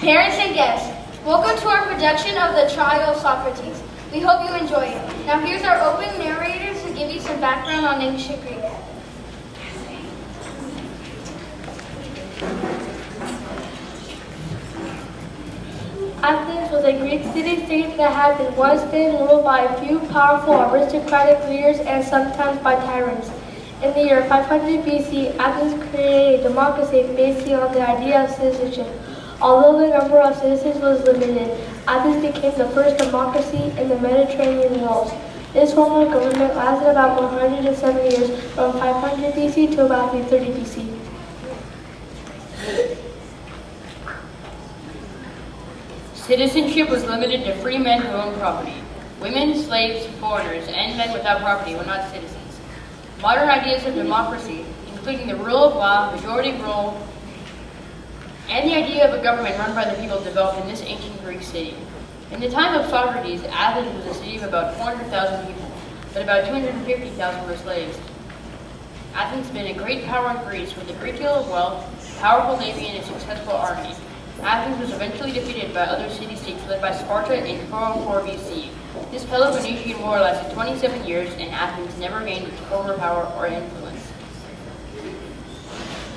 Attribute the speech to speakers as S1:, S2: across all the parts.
S1: Parents and guests, welcome to our production of the Trial of Socrates. We hope you enjoy it. Now here's our opening narrator to give you some background on ancient Greece. Athens was a Greek city-state that had once been ruled by a few powerful aristocratic leaders and sometimes by tyrants. In the year 500 BC, Athens created a democracy based on the idea of citizenship. Although the number of citizens was limited, Athens became the first democracy in the Mediterranean world. This form of government lasted about 107 years, from 500 BC to about 330 BC.
S2: Citizenship was limited to free men who owned property. Women, slaves, foreigners, and men without property were not citizens. Modern ideas of democracy, including the rule of law, majority rule, and the idea of a government run by the people, developed in this ancient Greek city. In the time of Socrates, Athens was a city of about 400,000 people, but about 250,000 were slaves. Athens has been a great power in Greece with a great deal of wealth, a powerful navy, and a successful army. Athens was eventually defeated by other city-states led by Sparta in 404 BC. This Peloponnesian War lasted 27 years, and Athens never gained overpower or influence.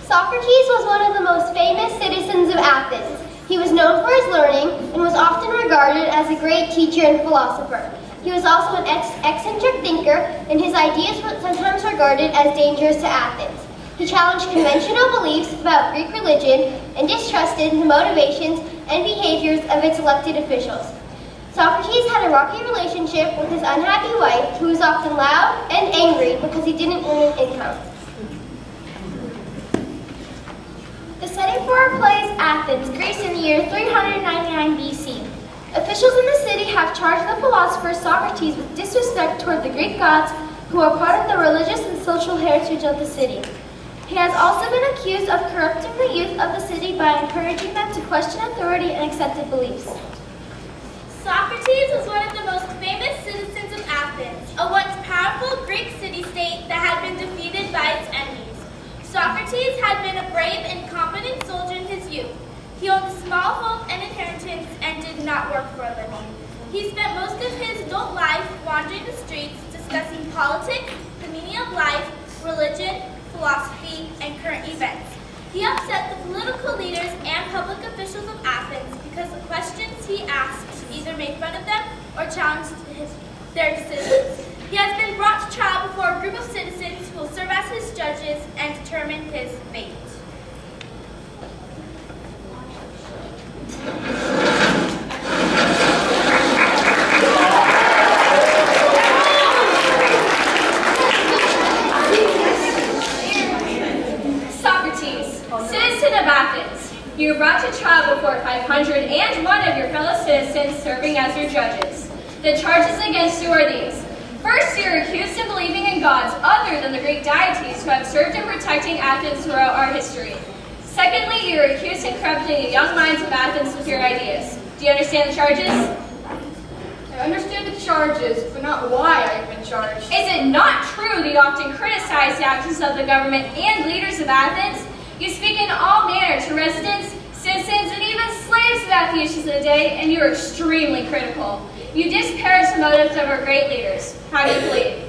S3: Socrates was one of the most famous citizens of Athens. He was known for his learning and was often regarded as a great teacher and philosopher. He was also an eccentric thinker, and his ideas were sometimes regarded as dangerous to Athens. He challenged conventional beliefs about Greek religion and distrusted the motivations and behaviors of its elected officials. Socrates had a rocky relationship with his unhappy wife, who was often loud and angry because he didn't earn an income. The setting for our play is Athens, Greece in the year 399 BC. Officials in the city have charged the philosopher Socrates with disrespect toward the Greek gods, who are part of the religious and social heritage of the city. He has also been accused of corrupting the youth of the city by encouraging them to question authority and accepted beliefs.
S4: Socrates was one of the most famous citizens of Athens, a once powerful Greek city-state that had been defeated by its enemies. Socrates had been a brave and competent soldier in his youth. He owned a small home and inheritance and did not work for a living. He spent most of his adult life wandering the streets, discussing politics, the meaning of life, religion, philosophy, and current events. He upset the political leaders and public officials of Athens because the questions he asked either made fun of them or challenged their decisions. He has been brought to trial before a group of citizens who will serve as his judges and determine his fate.
S5: You were brought to trial before 501 of your fellow citizens serving as your judges. The charges against you are these. First, you are accused of believing in gods other than the Greek deities who have served in protecting Athens throughout our history. Secondly, you are accused of corrupting the young minds of Athens with your ideas. Do you understand the charges?
S6: I understand the charges, but not why I have been charged.
S5: Is it not true that you often criticize the actions of the government and leaders of Athens? You speak in all manner to residents, citizens, and even slaves about the issues of the day, and you are extremely critical. You disparage the motives of our great leaders. How do you plead?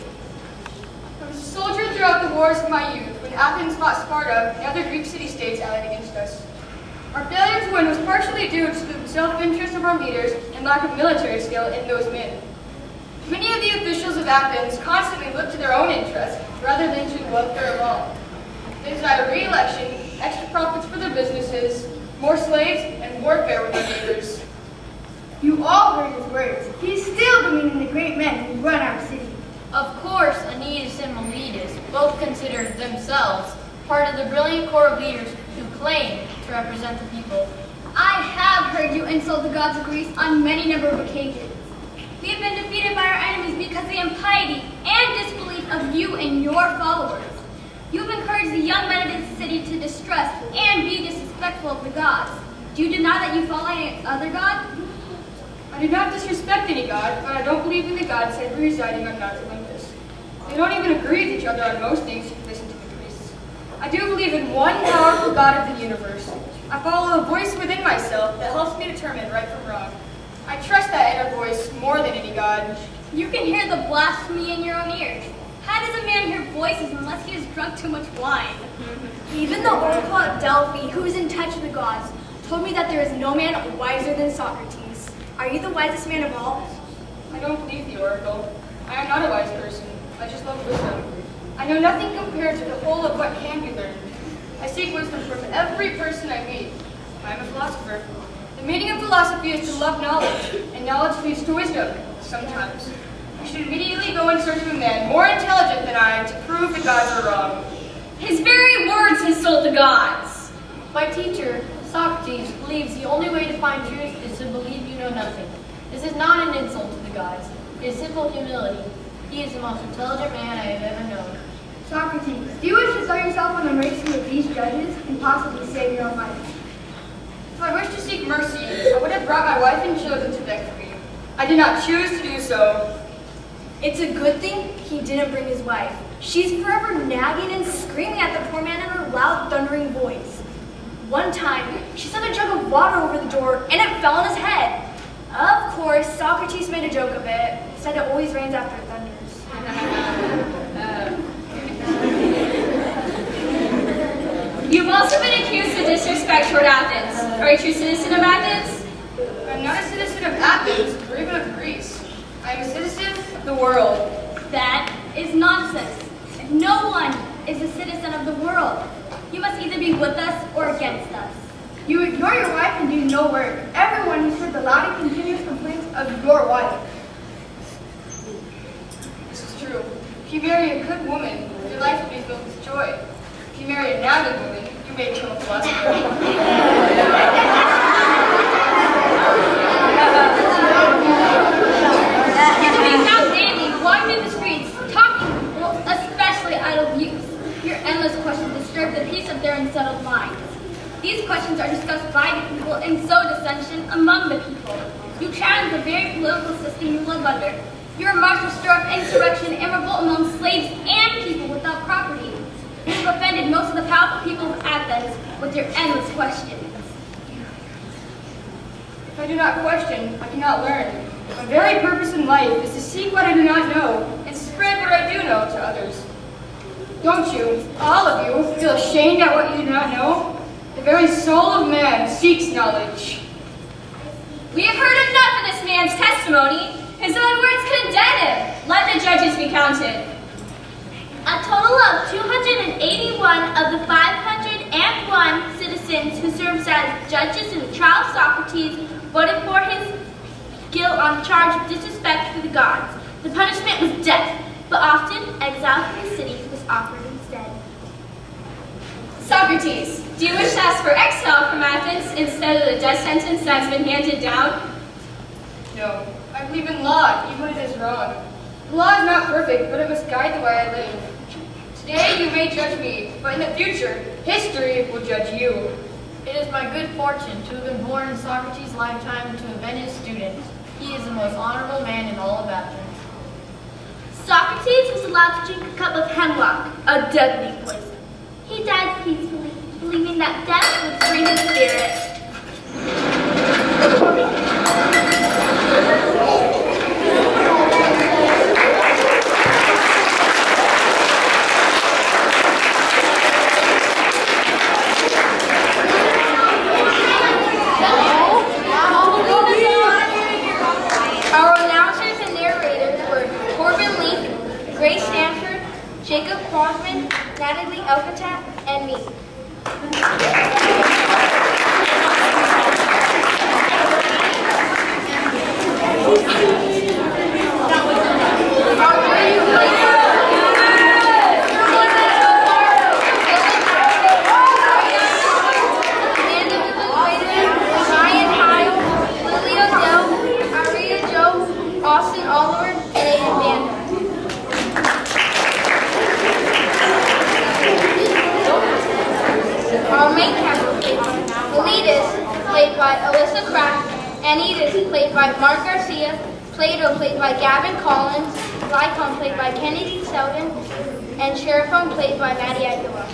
S6: I was a soldier throughout the wars of my youth, when Athens fought Sparta and other Greek city-states allied against us. Our failure to win was partially due to the self-interest of our leaders and lack of military skill in those men. Many of the officials of Athens constantly looked to their own interests rather than to the welfare of all. They desired re-election, extra profits for their businesses, more slaves, and warfare with their neighbors.
S7: You all heard his words. He is still demeaning the great men who run our city.
S8: Of course, Aeneas and Meletus both considered themselves part of the brilliant corps of leaders who claim to represent the people.
S9: I have heard you insult the gods of Greece on many number of occasions. We have been defeated by our enemies because of the impiety and disbelief of you and your followers. You have encouraged the young men of this city to distrust and be disrespectful of the gods. Do you deny that you follow any other god?
S6: I do not disrespect any god, but I don't believe in the gods said residing on Mount Olympus. They don't even agree with each other on most things if you listen to the priests. I do believe in one powerful God of the universe, I follow a voice within myself that helps me determine right from wrong. I trust that inner voice more than any god.
S9: You can hear the blasphemy in your own ears. How does a man hear voices unless he has drunk too much wine? Even the oracle at Delphi, who is in touch with the gods, told me that there is no man wiser than Socrates. Are you the wisest man of all?
S6: I don't believe the oracle. I am not a wise person. I just love wisdom. I know nothing compared to the whole of what can be learned. I seek wisdom from every person I meet. I am a philosopher. The meaning of philosophy is to love knowledge, and knowledge leads to wisdom, sometimes. I should immediately go in search of a man more intelligent than I to prove the gods are wrong.
S5: His very words insult the gods.
S8: My teacher, Socrates, believes the only way to find truth is to believe you know nothing. This is not an insult to the gods. It is simple humility. He is the most intelligent man I have ever known.
S7: Socrates, do you wish to start yourself on a mercy with these judges and possibly save your own life?
S6: If I wished to seek mercy, I would have brought my wife and children to beg for me. I did not choose to do so.
S9: It's a good thing he didn't bring his wife. She's forever nagging and screaming at the poor man in her loud, thundering voice. One time, she set a jug of water over the door and it fell on his head. Of course, Socrates made a joke of it, said it always rains after it thunders.
S5: You've also been accused of disrespect toward Athens. Are you a true citizen of Athens?
S6: I'm not a citizen of Athens, or even of Greece. I am a citizen of the world.
S9: That is nonsense. No one is a citizen of the world. You must either be with us or against us.
S7: You ignore your wife and do no work. Everyone has heard the loud and continuous complaints of your wife.
S6: This is true. If you marry a good woman, your life will be filled with joy. If you marry a nagging woman, you may become a philosopher.
S9: You're to be found daily, walking in the streets, talking, well, especially idle youths. Your endless questions disturb the peace of their unsettled minds. These questions are discussed by the people and sow dissension among the people. You challenge the very political system you live under. Your remarks will stir up insurrection and revolt among slaves and people without property. You have offended most of the powerful people of Athens with your endless questions.
S6: If I do not question, I cannot learn. My very purpose in life is to seek what I do not know and spread what I do know to others. Don't you, all of you, feel ashamed at what you do not know? The very soul of man seeks knowledge.
S5: We have heard enough of this man's testimony. His own words condemn him. Let the judges be counted.
S4: A total of 281 of the 501 citizens who served as judges in the trial of Socrates voted for his guilt on the charge of disrespect for the gods. The punishment was death, but often exile from the city was offered instead.
S5: Socrates, do you wish to ask for exile from Athens instead of the death sentence that's been handed down?
S6: No, I believe in law, even when it is wrong. The law is not perfect, but it must guide the way I live. Today you may judge me, but in the future, history will judge you.
S8: It is my good fortune to have been born in Socrates' lifetime to have been his student. He is the most honorable man in all of Athens.
S4: Socrates was allowed to drink a cup of hemlock, a deadly poison. He died peacefully, believing that death would free his spirit. Our announcers and narrators were Corbin Leek, Grace Stanford, Jacob Hoffman, Natalie Elkatat, and me. Austin Oliver, and Aiden Banda. Our main characters were Meletus, played by Alyssa Kraft, Anitas, played by Mark Garcia, Plato, played by Gavin Collins, Lycon, played by Kennedy Selden, and Sheriffone, played by Maddie Aguilar.